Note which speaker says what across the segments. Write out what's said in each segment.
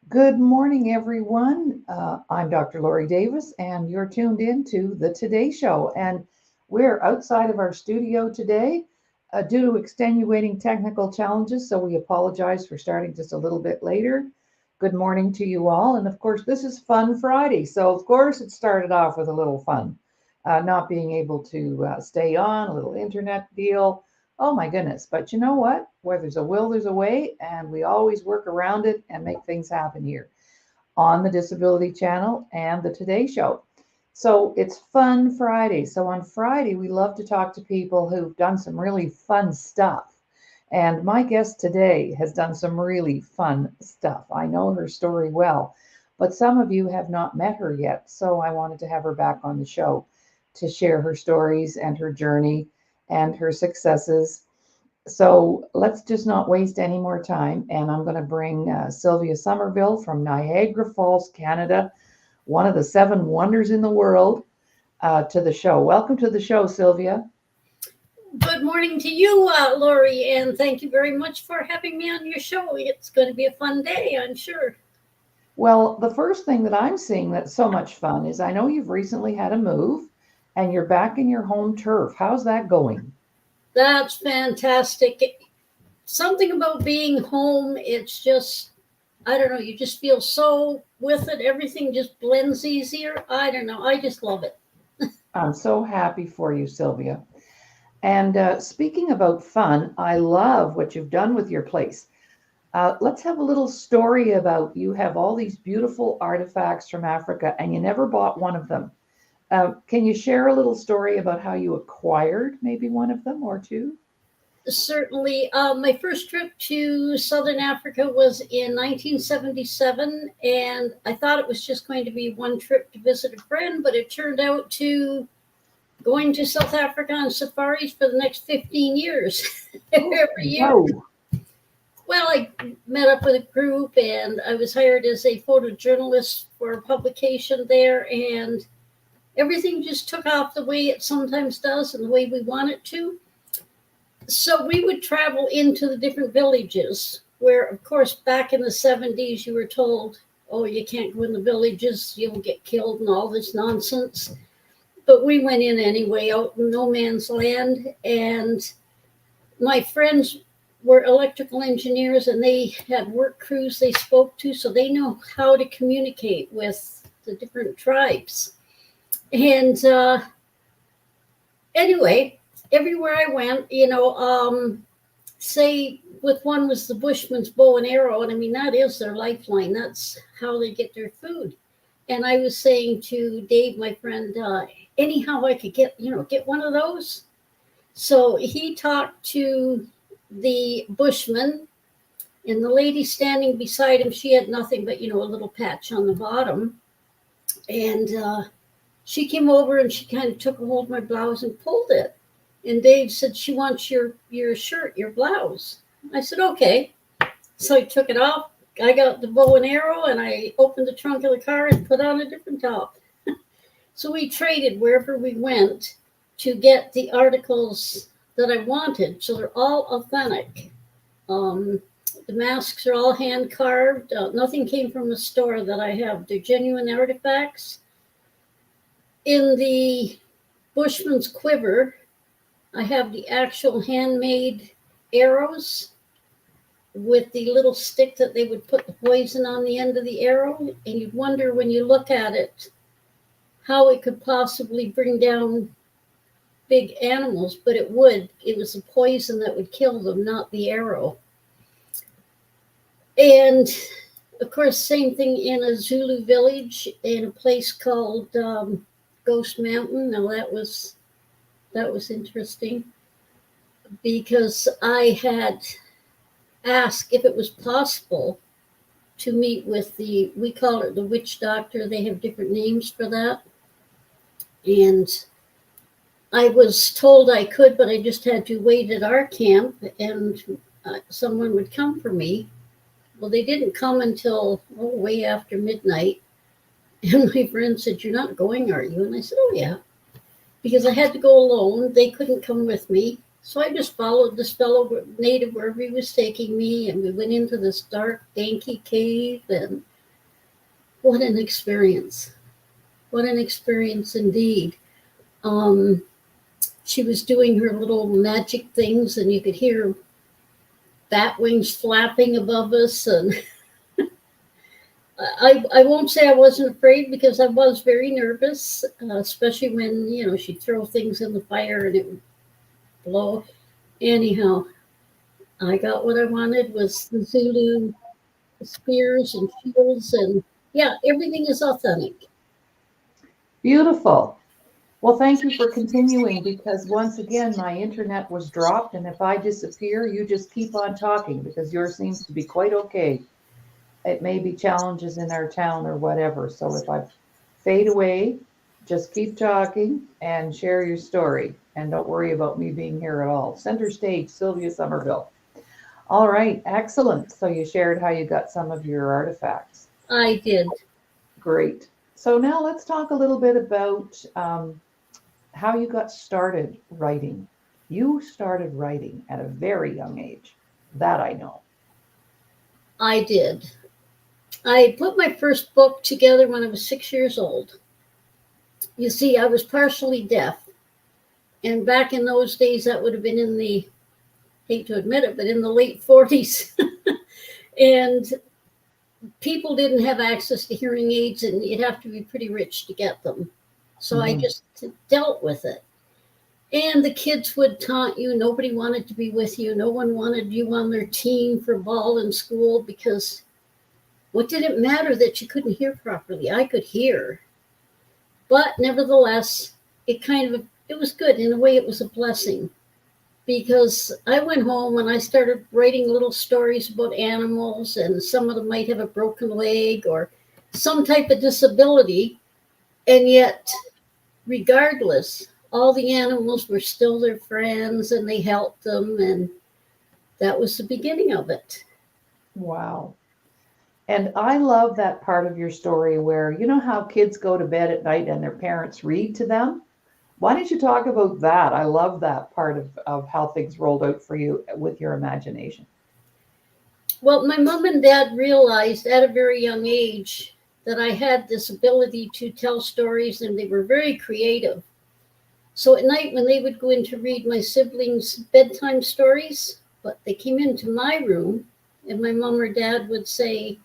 Speaker 1: Good morning, everyone. I'm Dr. Laurie Davis, and you're tuned in to the Today Show. And we're outside of our studio today due to extenuating technical challenges, so we apologize for starting just a little bit later. Good morning to you all. And of course, this is Fun Friday. So, of course, it started off with a little fun, not being able to stay on, a little internet deal. Oh my goodness. But you know what? Where there's a will, there's a way, and we always work around it and make things happen here on the Disability Channel and the Today Show. So it's Fun Friday. So on Friday, we love to talk to people who've done some really fun stuff. And my guest today has done some really fun stuff. I know her story well, but some of you have not met her yet. So I wanted to have her back on the show to share her stories and her journey and her successes. So let's just not waste any more time. And I'm going to bring Sylvia Somerville from Niagara Falls, Canada, one of the seven wonders in the world, to the show. Welcome to the show, Sylvia.
Speaker 2: Good morning to you, Lori, and thank you very much for having me on your show. It's going to be a fun day, I'm sure.
Speaker 1: Well, the first thing that I'm seeing that's so much fun is I know you've recently had a move and you're back in your home turf. How's that going?
Speaker 2: That's fantastic. Something about being home, it's just, I don't know, you just feel so with it. Everything just blends easier. I don't know. I just love it.
Speaker 1: I'm so happy for you, Sylvia. And speaking about fun, I love what you've done with your place. Let's have a little story about you have all these beautiful artifacts from Africa and you never bought one of them. Can you share a little story about how you acquired maybe one of them or two?
Speaker 2: Certainly, my first trip to Southern Africa was in 1977, and I thought it was just going to be one trip to visit a friend, but it turned out to going to South Africa on safaris for the next 15 years
Speaker 1: Oh,
Speaker 2: every year.
Speaker 1: whoa.
Speaker 2: Well, I met up with a group and I was hired as a photojournalist for a publication there, and everything just took off the way it sometimes does and the way we want it to. So we would travel into the different villages where, of course, back in the 70s, you were told, oh, you can't go in the villages, you'll get killed and all this nonsense. But we went in anyway, out in no man's land. And my friends were electrical engineers and they had work crews they spoke to, so they know how to communicate with the different tribes. And anyway, everywhere I went, say with one was the Bushman's bow and arrow, and I mean that is their lifeline. That's how they get their food. And I was saying to Dave, my friend, anyhow I could get one of those. So he talked to the Bushman, and the lady standing beside him, she had nothing but a little patch on the bottom, and she came over and she kind of took a hold of my blouse and pulled it. And Dave said, she wants your shirt, your blouse. I said, okay. So I took it off. I got the bow and arrow and I opened the trunk of the car and put on a different top. So we traded wherever we went to get the articles that I wanted. So they're all authentic. The masks are all hand carved. Nothing came from a store that I have. They're genuine artifacts. In the Bushman's quiver, I have the actual handmade arrows with the little stick that they would put the poison on the end of the arrow. And you'd wonder when you look at it how it could possibly bring down big animals, but it would. It was the poison that would kill them, not the arrow. And of course, same thing in a Zulu village in a place called Ghost Mountain. Now that was interesting because I had asked if it was possible to meet with we call it the witch doctor. They have different names for that. And I was told I could, but I just had to wait at our camp and someone would come for me. Well, they didn't come until way after midnight. And my friend said, you're not going, are you? And I said, oh, yeah. Because I had to go alone. They couldn't come with me. So I just followed this fellow native wherever he was taking me. And we went into this dark, danky cave. And what an experience. What an experience indeed. Um, she was doing her little magic things, and you could hear bat wings flapping above us. And I won't say I wasn't afraid, because I was very nervous, especially when, she'd throw things in the fire and it would blow. Anyhow, I got what I wanted, was the Zulu spears and shields, and yeah, everything is authentic.
Speaker 1: Beautiful. Well, thank you for continuing, because once again, my internet was dropped, and if I disappear, you just keep on talking, because yours seems to be quite okay. It may be challenges in our town or whatever. So if I fade away, just keep talking and share your story. And don't worry about me being here at all. Center stage, Sylvia Somerville. All right, excellent. So you shared how you got some of your artifacts.
Speaker 2: I did.
Speaker 1: Great. So now let's talk a little bit about how you got started writing. You started writing at a very young age. That I know.
Speaker 2: I did. I put my first book together when I was 6 years old. You see, I was partially deaf. And back in those days, that would have been in the, hate to admit it, but in the late 40s. And people didn't have access to hearing aids, and you'd have to be pretty rich to get them. So I just dealt with it. And the kids would taunt you. Nobody wanted to be with you. No one wanted you on their team for ball in school, because what did it matter that you couldn't hear properly? I could hear. But nevertheless, it was good. In a way, it was a blessing, because I went home and I started writing little stories about animals, and some of them might have a broken leg or some type of disability. And yet, regardless, all the animals were still their friends, and they helped them. And that was the beginning of it.
Speaker 1: Wow. And I love that part of your story where, you know how kids go to bed at night and their parents read to them? Why don't you talk about that? I love that part of how things rolled out for you with your imagination.
Speaker 2: Well, my mom and dad realized at a very young age that I had this ability to tell stories, and they were very creative. So at night, when they would go in to read my siblings' bedtime stories, but they came into my room, and my mom or dad would say,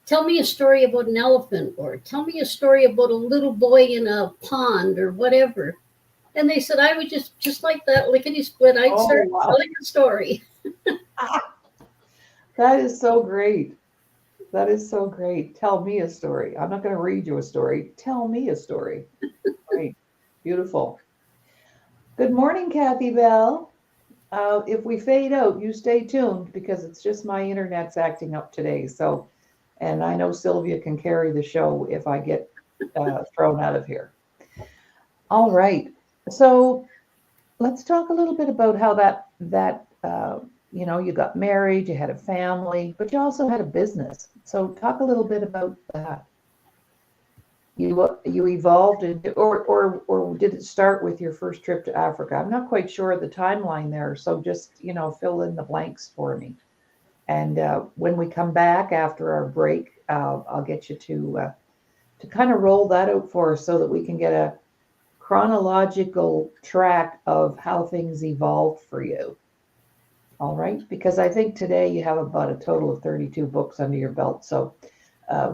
Speaker 2: "Tell me a story about an elephant," or "Tell me a story about a little boy in a pond," or whatever. And they said I would just like that lickety split, I'd start telling a story.
Speaker 1: That is so great. That is so great. Tell me a story. I'm not going to read you a story. Tell me a story. Great. Beautiful. Good morning, Kathy Bell. If we fade out, you stay tuned, because it's just my internet's acting up today. So, and I know Sylvia can carry the show if I get thrown out of here. All right. So let's talk a little bit about how that you got married, you had a family, but you also had a business. So talk a little bit about that. You evolved, or did it start with your first trip to Africa? I'm not quite sure of the timeline there, so just fill in the blanks for me. And when we come back after our break, I'll get you to kind of roll that out for us, so that we can get a chronological track of how things evolved for you. All right, because I think today you have about a total of 32 books under your belt. So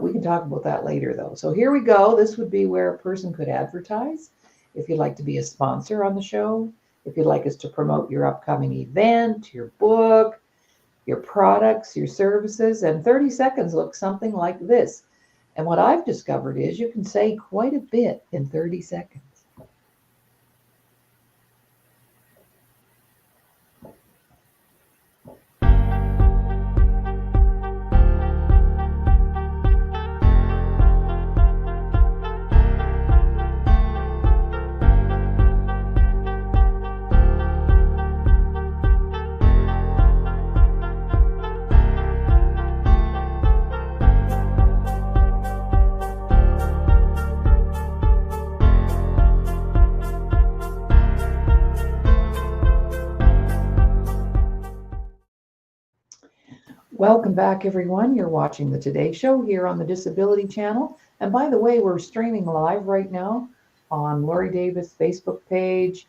Speaker 1: we can talk about that later, though. So here we go. This would be where a person could advertise. If you'd like to be a sponsor on the show, if you'd like us to promote your upcoming event, your book, your products, your services, and 30 seconds looks something like this. And what I've discovered is you can say quite a bit in 30 seconds. Welcome back, everyone. You're watching the Today Show here on the Disability Channel. And by the way, we're streaming live right now on Laurie Davis Facebook page,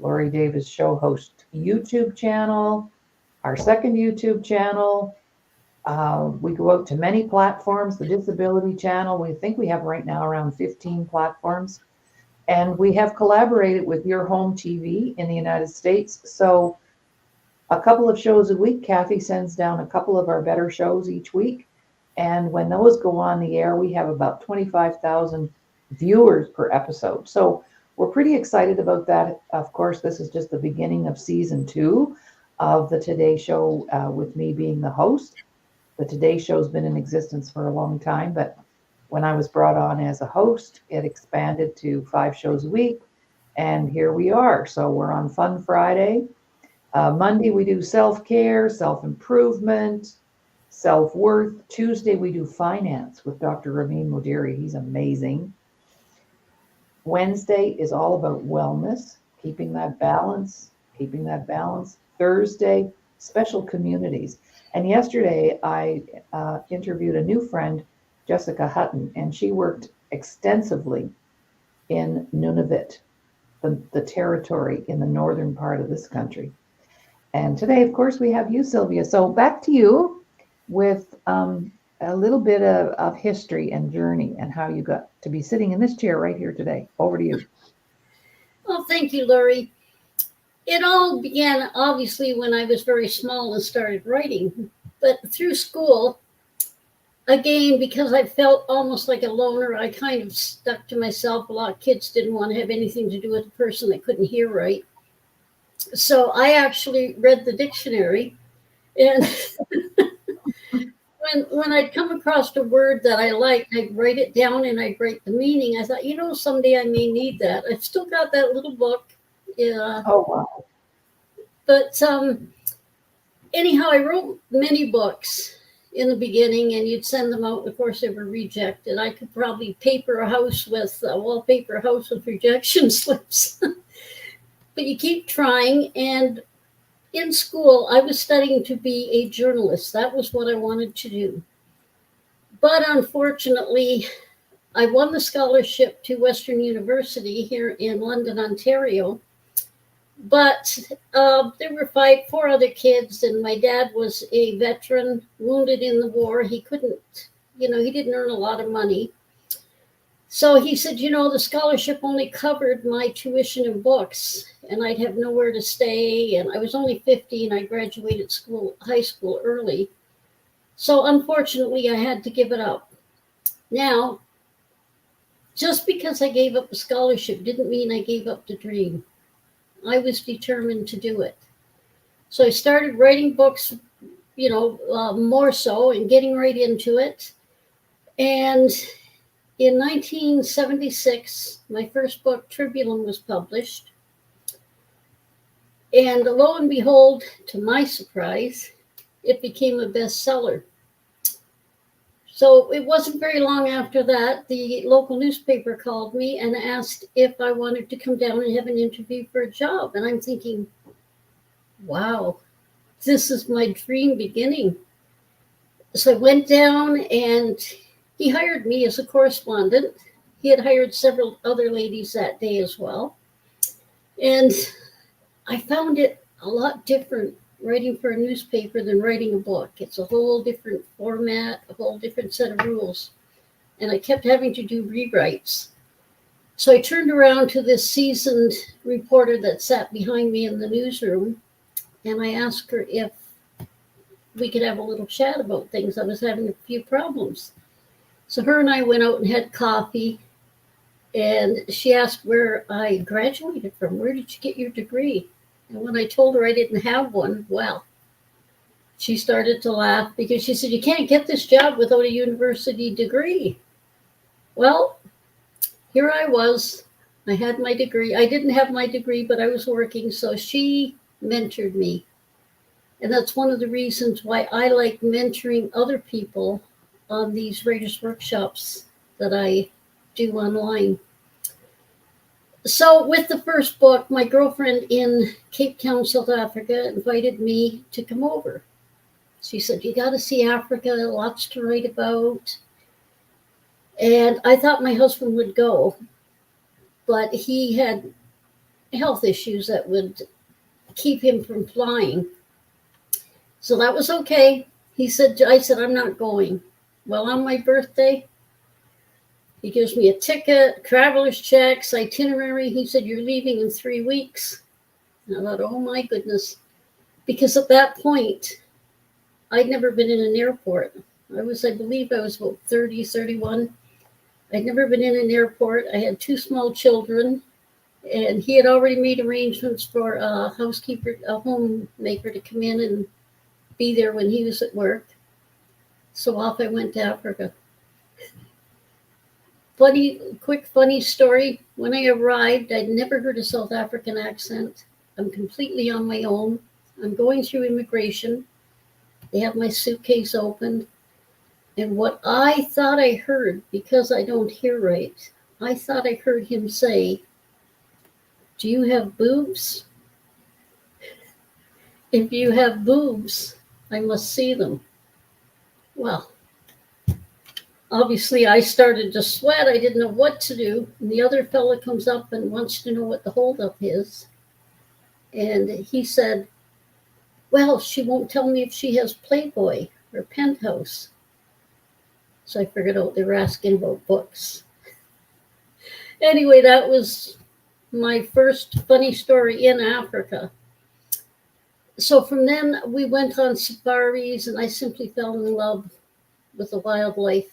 Speaker 1: Laurie Davis Show Host YouTube channel, our second YouTube channel. We go out to many platforms, the Disability Channel. We think we have right now around 15 platforms. And we have collaborated with Your Home TV in the United States. So a couple of shows a week. Kathy sends down a couple of our better shows each week. And when those go on the air, we have about 25,000 viewers per episode. So we're pretty excited about that. Of course, this is just the beginning of season 2 of the Today Show, with me being the host. The Today Show's been in existence for a long time, but when I was brought on as a host, it expanded to 5 shows a week. And here we are. So we're on Fun Friday. Monday, we do self-care, self-improvement, self-worth. Tuesday, we do finance with Dr. Ramin Modiri. He's amazing. Wednesday is all about wellness, keeping that balance. Thursday, special communities. And yesterday, I interviewed a new friend, Jessica Hutton, and she worked extensively in Nunavut, the territory in the northern part of this country. And today, of course, we have you, Sylvia. So back to you with a little bit of history and journey and how you got to be sitting in this chair right here today. Over to you.
Speaker 2: Well, thank you, Laurie. It all began, obviously, when I was very small and started writing. But through school, again, because I felt almost like a loner, I kind of stuck to myself. A lot of kids didn't want to have anything to do with a person that couldn't hear right. So I actually read the dictionary, and when I'd come across a word that I liked, I'd write it down and I'd write the meaning. I thought, someday I may need that. I've still got that little book. Yeah.
Speaker 1: Oh, wow.
Speaker 2: But anyhow, I wrote many books in the beginning, and you'd send them out, and of course they were rejected. I could probably paper a house with wallpaper a house with rejection slips. But you keep trying. And in school, I was studying to be a journalist. That was what I wanted to do. But unfortunately, I won the scholarship to Western University here in London, Ontario. But there were 4 other kids, and my dad was a veteran, wounded in the war. He couldn't, he didn't earn a lot of money. So he said, the scholarship only covered my tuition and books, and I'd have nowhere to stay. And I was only 15. I graduated high school early. So unfortunately, I had to give it up. Now, just because I gave up a scholarship didn't mean I gave up the dream. I was determined to do it. So I started writing books, more so, and getting right into it. And in 1976, my first book, Tribulum, was published. And lo and behold, to my surprise, it became a bestseller. So it wasn't very long after that, the local newspaper called me and asked if I wanted to come down and have an interview for a job. And I'm thinking, wow, this is my dream beginning. So I went down, and he hired me as a correspondent. He had hired several other ladies that day as well. And I found it a lot different writing for a newspaper than writing a book. It's a whole different format, a whole different set of rules. And I kept having to do rewrites. So I turned around to this seasoned reporter that sat behind me in the newsroom, and I asked her if we could have a little chat about things. I was having a few problems. So her and I went out and had coffee, and she asked where I graduated from. Where did you get your degree? And when I told her I didn't have one, well, she started to laugh because she said, you can't get this job without a university degree. Well, here I was. I had my degree. I didn't have my degree, but I was working. So she mentored me. And that's one of the reasons why I like mentoring other people on these writers' workshops that I do online. So with the first book, my girlfriend in Cape Town, South Africa, invited me to come over. She said, you got to see Africa, lots to write about. And I thought my husband would go, but he had health issues that would keep him from flying. So that was okay. I said, I'm not going. Well, on my birthday, he gives me a ticket, traveler's checks, itinerary. He said, you're leaving in 3 weeks. And I thought, oh my goodness. Because at that point, I'd never been in an airport. I believe I was about 30, 31. I'd never been in an airport. I had 2 small children, and he had already made arrangements for a homemaker to come in and be there when he was at work. So off I went to Africa. Funny story. When I arrived, I'd never heard a South African accent. I'm completely on my own. I'm going through immigration. They have my suitcase opened. And what I thought I heard, because I don't hear right, I thought I heard him say, do you have boobs? If you have boobs, I must see them. Well, obviously I started to sweat. I didn't know what to do. And the other fella comes up and wants to know what the holdup is. And he said, well, she won't tell me if she has Playboy or Penthouse. So I figured out they were asking about books. Anyway, that was my first funny story in Africa. So from then we went on safaris, and I simply fell in love with the wildlife.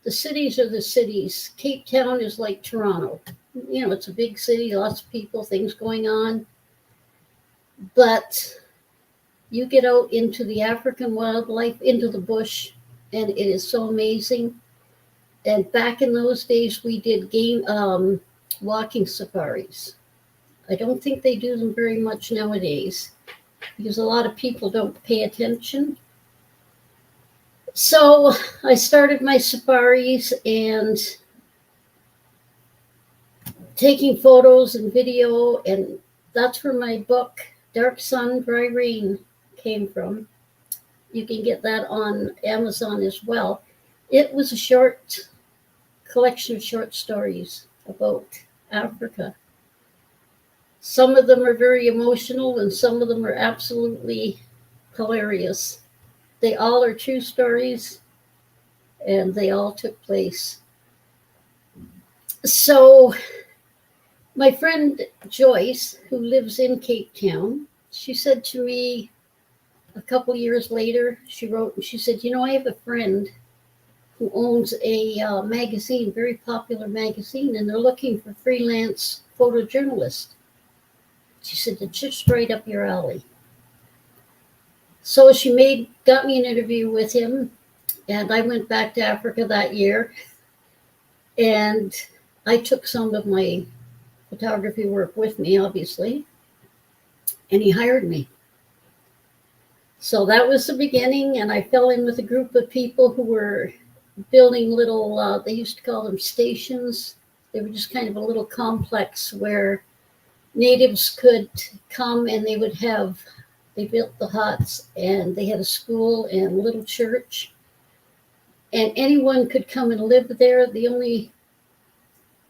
Speaker 2: The cities are the cities. Cape Town is like Toronto. You know, it's a big city, lots of people, things going on. But you get out into the African wildlife, into the bush, and it is so amazing. And back in those days, we did walking safaris. I don't think they do them very much nowadays because a lot of people don't pay attention. So I started my safaris and taking photos and video, and that's where my book, Dark Sun, Dry Rain, came from. You can get that on Amazon as well. It was a short collection of short stories about Africa. Some of them are very emotional and some of them are absolutely hilarious. They all are true stories and they all took place. So my friend Joyce, who lives in Cape Town, she said to me a couple years later, she wrote and she said, you know, I have a friend who owns a magazine, very popular magazine, and they're looking for freelance photojournalists. She said, it's just right up your alley. So she got me an interview with him, and I went back to Africa that year, and I took some of my photography work with me, obviously, and he hired me. So that was the beginning, and I fell in with a group of people who were building little, they used to call them stations. They were just kind of a little complex where natives could come and they built the huts, and they had a school and a little church, and anyone could come and live there. The only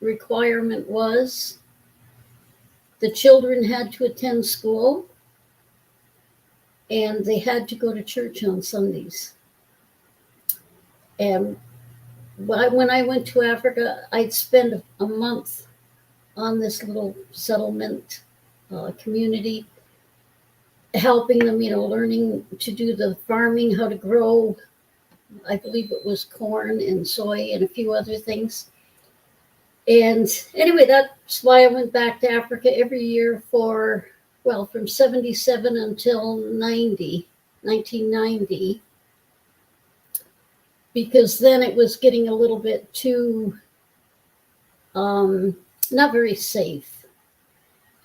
Speaker 2: requirement was the children had to attend school and they had to go to church on Sundays. And when I went to Africa, I'd spend a month on this little settlement community, helping them, learning to do the farming, how to grow, I believe it was corn and soy and a few other things. And anyway, that's why I went back to Africa every year from 77 until 1990, because then it was getting a little bit too, not very safe.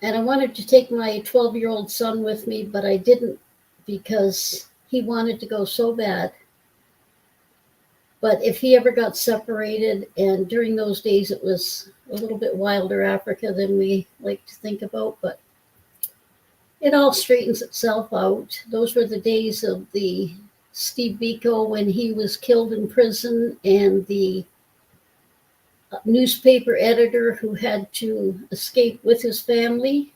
Speaker 2: And I wanted to take my 12-year-old son with me, but I didn't because he wanted to go so bad. But if he ever got separated, and during those days it was a little bit wilder Africa than we like to think about, but it all straightens itself out. Those were the days of the Steve Biko when he was killed in prison, and the newspaper editor who had to escape with his family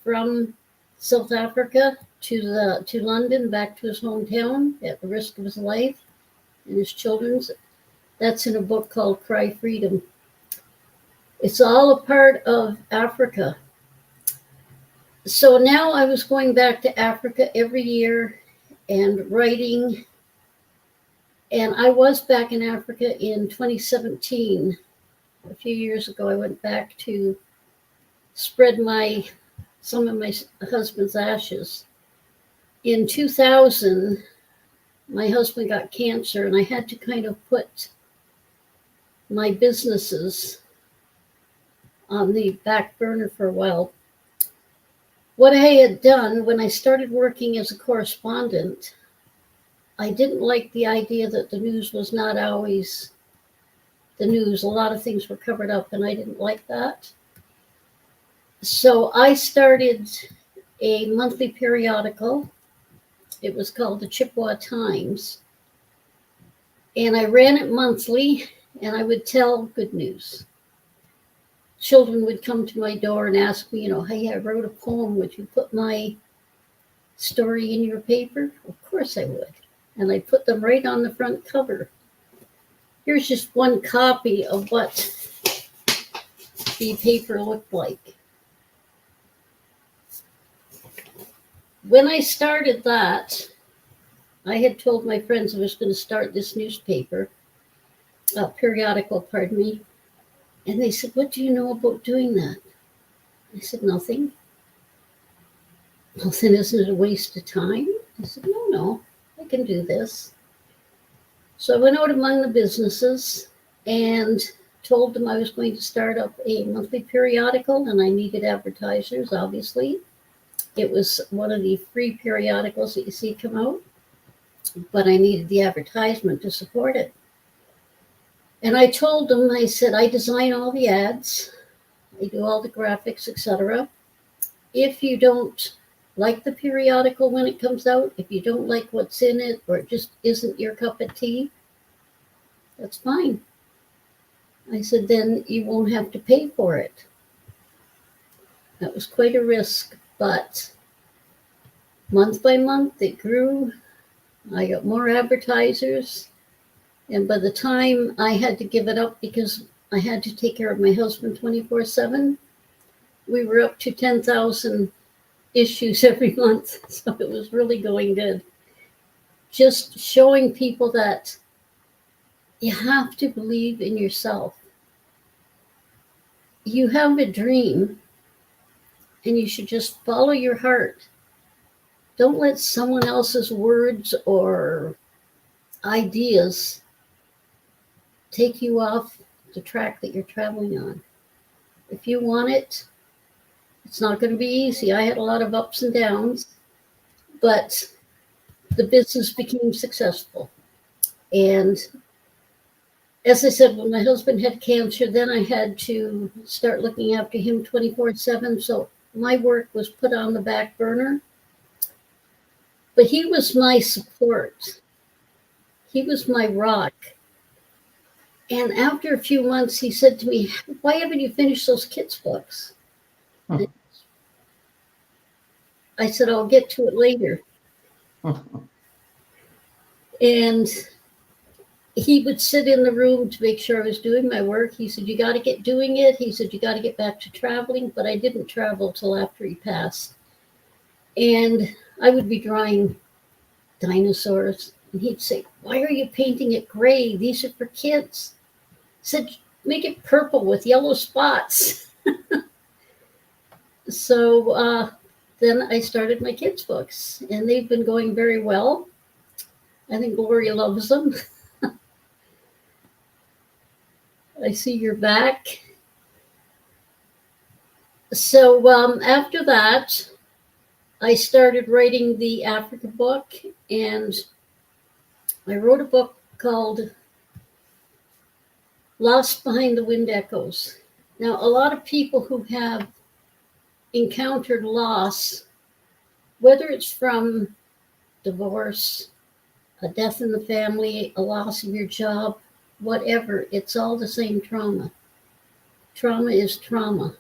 Speaker 2: from South Africa to London, back to his hometown at the risk of his life and his children's. That's in a book called Cry Freedom. It's all a part of Africa. So now I was going back to Africa every year and writing. And I was back in Africa in 2017. A few years ago, I went back to spread some of my husband's ashes. In 2000, my husband got cancer, and I had to kind of put my businesses on the back burner for a while. What I had done when I started working as a correspondent, I didn't like the idea that the news was not always the news. A lot of things were covered up, and I didn't like that. So I started a monthly periodical. It was called the Chippewa Times. And I ran it monthly, and I would tell good news. Children would come to my door and ask me, hey, I wrote a poem. Would you put my story in your paper? Of course I would. And I put them right on the front cover. Here's just one copy of what the paper looked like. When I started that, I had told my friends I was going to start this periodical, pardon me. And they said, what do you know about doing that? I said, nothing. Well, then isn't it a waste of time? I said, no, I can do this. So I went out among the businesses and told them I was going to start up a monthly periodical, and I needed advertisers, obviously. It was one of the free periodicals that you see come out, but I needed the advertisement to support it. And I told them, I said, I design all the ads, I do all the graphics, etc. If you don't like the periodical when it comes out, if you don't like what's in it, or it just isn't your cup of tea, that's fine. I said, then you won't have to pay for it. That was quite a risk, but month by month it grew. I got more advertisers. And by the time I had to give it up because I had to take care of my husband 24/7, we were up to 10,000 issues every month. So it was really going good. Just showing people that you have to believe in yourself. You have a dream, and you should just follow your heart. Don't let someone else's words or ideas take you off the track that you're traveling on. If you want it, it's not going to be easy. I had a lot of ups and downs, but the business became successful. And as I said, when my husband had cancer, then I had to start looking after him 24/7. So my work was put on the back burner. But he was my support. He was my rock. And after a few months, he said to me, why haven't you finished those kids' books? I said, I'll get to it later. And he would sit in the room to make sure I was doing my work. He said, you got to get doing it. He said, you got to get back to traveling. But I didn't travel till after he passed. And I would be drawing dinosaurs. And he'd say, why are you painting it gray? These are for kids. I said, make it purple with yellow spots. So then I started my kids' books, and they've been going very well. I think Gloria loves them. I see you're back. So after that, I started writing the Africa book, and I wrote a book called Lost Behind the Wind Echoes. Now, a lot of people who have encountered loss, whether it's from divorce, a death in the family, a loss of your job, whatever. It's all the same trauma. Trauma is trauma.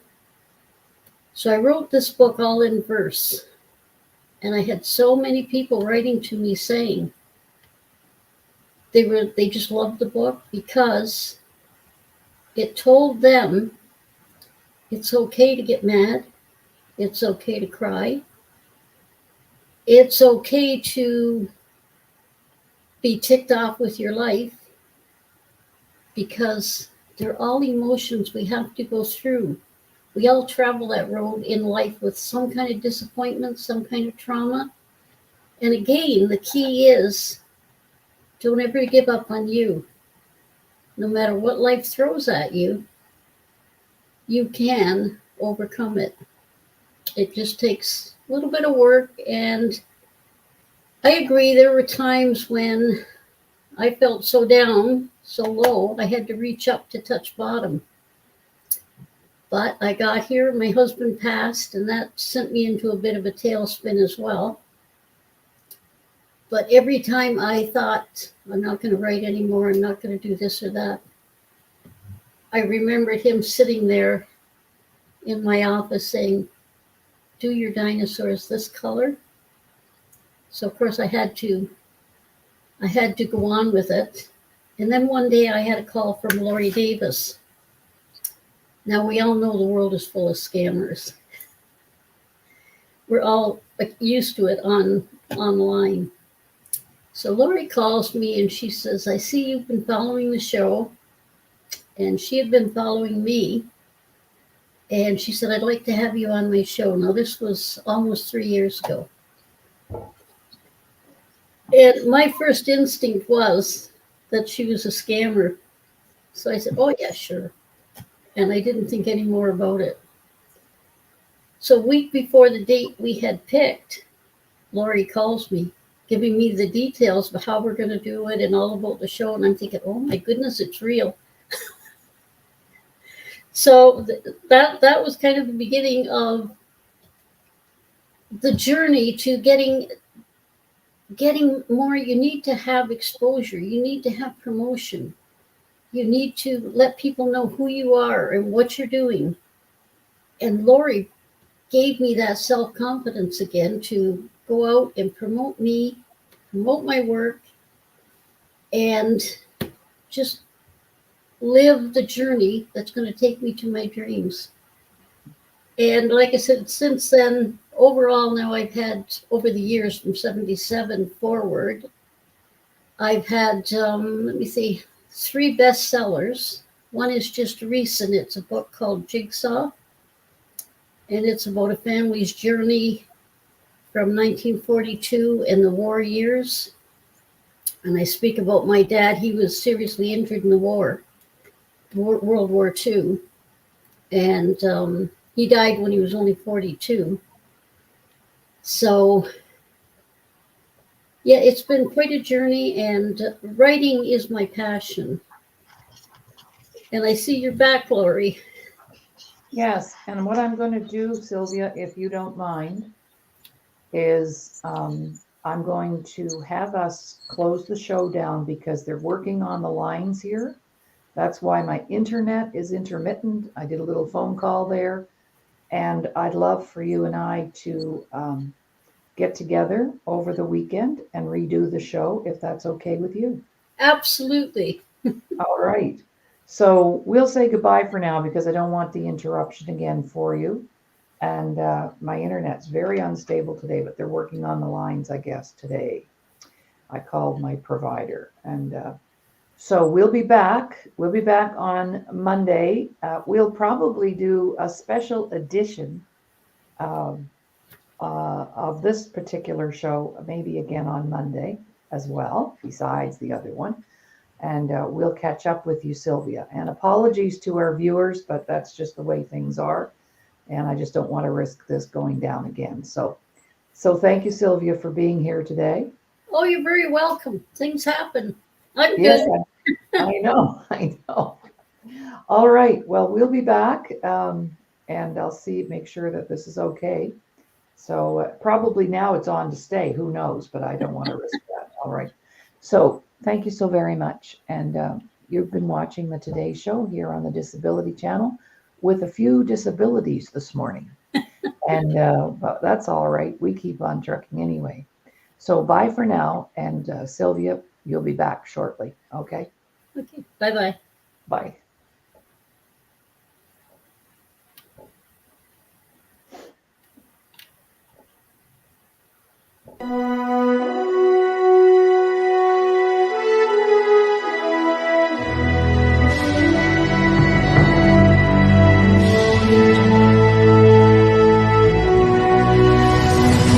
Speaker 2: So I wrote this book all in verse. And I had so many people writing to me saying they just loved the book because it told them it's okay to get mad, it's okay to cry, it's okay to be ticked off with your life, because they're all emotions we have to go through. We all travel that road in life with some kind of disappointment, some kind of trauma. And again, the key is don't ever give up on you. No matter what life throws at you, you can overcome it. It just takes a little bit of work. And I agree, there were times when I felt so down, so low, I had to reach up to touch bottom. But I got here, my husband passed, and that sent me into a bit of a tailspin as well. But every time I thought, I'm not going to write anymore, I'm not going to do this or that, I remembered him sitting there in my office saying, do your dinosaurs this color? So of course I had to go on with it. And then one day I had a call from Laurie Davis. Now we all know the world is full of scammers. We're all used to it online. So Laurie calls me and she says, I see you've been following the show. And she had been following me. And she said, I'd like to have you on my show. Now, this was almost 3 years ago. And my first instinct was that she was a scammer. So I said, oh, yeah, sure. And I didn't think any more about it. So a week before the date we had picked, Laurie calls me, giving me the details of how we're going to do it and all about the show. And I'm thinking, oh, my goodness, it's real. So that was kind of the beginning of the journey to getting more. You need to have exposure. You need to have promotion. You need to let people know who you are and what you're doing. And Laurie gave me that self-confidence again to go out and promote me, promote my work, and just live the journey that's going to take me to my dreams. And like I said, since then, overall now I've had, over the years from 77 forward, I've had, 3 bestsellers. One is just recent. It's a book called Jigsaw. And it's about a family's journey from 1942 and the war years. And I speak about my dad. He was seriously injured in the war, World War II. And he died when he was only 42. So, yeah, it's been quite a journey, and writing is my passion. And I see you're back, Laurie.
Speaker 1: Yes, and what I'm going to do, Sylvia, if you don't mind, is I'm going to have us close the show down because they're working on the lines here. That's why my internet is intermittent. I did a little phone call there, and I'd love for you and I to get together over the weekend and redo the show, if that's okay with you.
Speaker 2: Absolutely.
Speaker 1: All right. So we'll say goodbye for now because I don't want the interruption again for you. And my internet's very unstable today, but they're working on the lines, I guess, today. I called my provider. And so we'll be back. We'll be back on Monday. We'll probably do a special edition of this particular show, maybe again on Monday as well, besides the other one. And we'll catch up with you, Sylvia. And apologies to our viewers, but that's just the way things are. And I just don't want to risk this going down again. So thank you, Sylvia, for being here today.
Speaker 2: Oh, you're very welcome. Things happen. I'm
Speaker 1: Yes,
Speaker 2: good.
Speaker 1: I know. All right. Well, we'll be back, and I'll make sure that this is okay. So probably now it's on to stay. Who knows? But I don't want to risk that. All right. So thank you so very much. And you've been watching the Today Show here on the Disability Channel with a few disabilities this morning. And but that's all right. We keep on trucking anyway. So bye for now. And Sylvia, you'll be back shortly. Okay.
Speaker 2: Okay. Bye-bye.
Speaker 1: Bye.